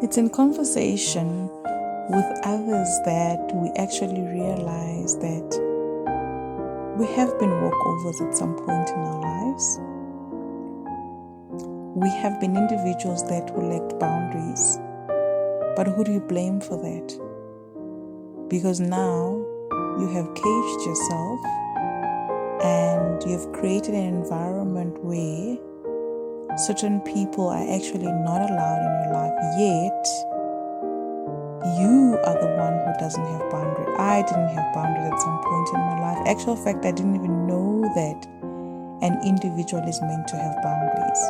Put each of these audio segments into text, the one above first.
It's in conversation with others that we actually realize that we have been walkovers at some point in our lives. We have been individuals that who lacked boundaries. But who do you blame for that? Because now you have caged yourself and you've created an environment where certain people are actually not allowed in your life, yet you are the one who doesn't have boundaries. I didn't have boundaries at some point in my life. Actual fact, I didn't even know that an individual is meant to have boundaries.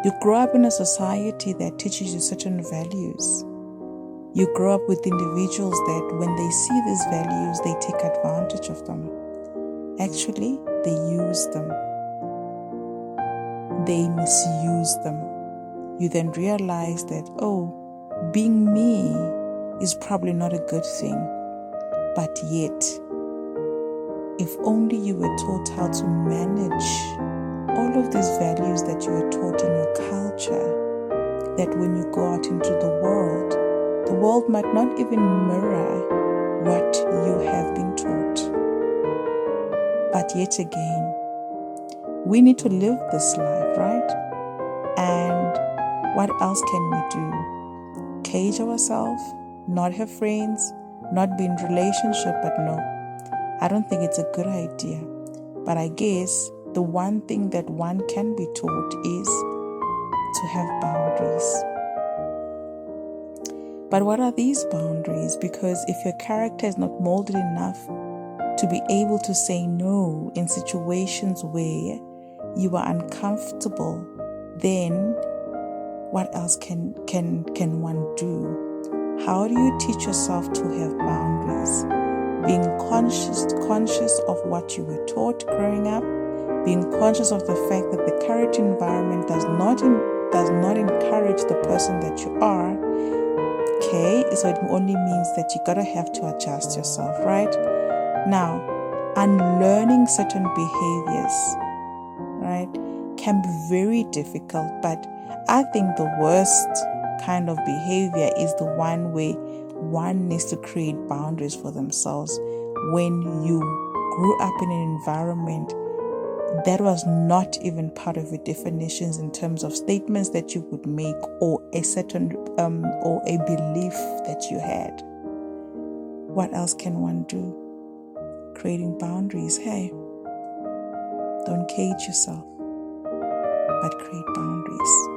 You grow up in a society that teaches you certain values. You grow up with individuals that when they see these values, they take advantage of them. Actually, they use them. They misuse them. You then realize that, being me is probably not a good thing. But yet, if only you were taught how to manage all of these values that you were taught in your culture, that when you go out into the world might not even mirror what you have been taught. But yet again, we need to live this life, right? And what else can we do? Cage ourselves, not have friends, not be in relationship, but no. I don't think it's a good idea. But I guess the one thing that one can be taught is to have boundaries. But what are these boundaries? Because if your character is not molded enough to be able to say no in situations where you are uncomfortable, then what else can one do? How do you teach yourself to have boundaries? Being conscious of what you were taught growing up, being conscious of the fact that the current environment does not encourage the person that you are. Okay, so it only means that you gotta have to adjust yourself, right? Now, unlearning certain behaviors, right, can be very difficult, but I think the worst kind of behavior is the one where one needs to create boundaries for themselves. When you grew up in an environment that was not even part of your definitions in terms of statements that you would make or a certain or a belief that you had. What else can one do? Creating boundaries. Hey, don't cage yourself, but create boundaries.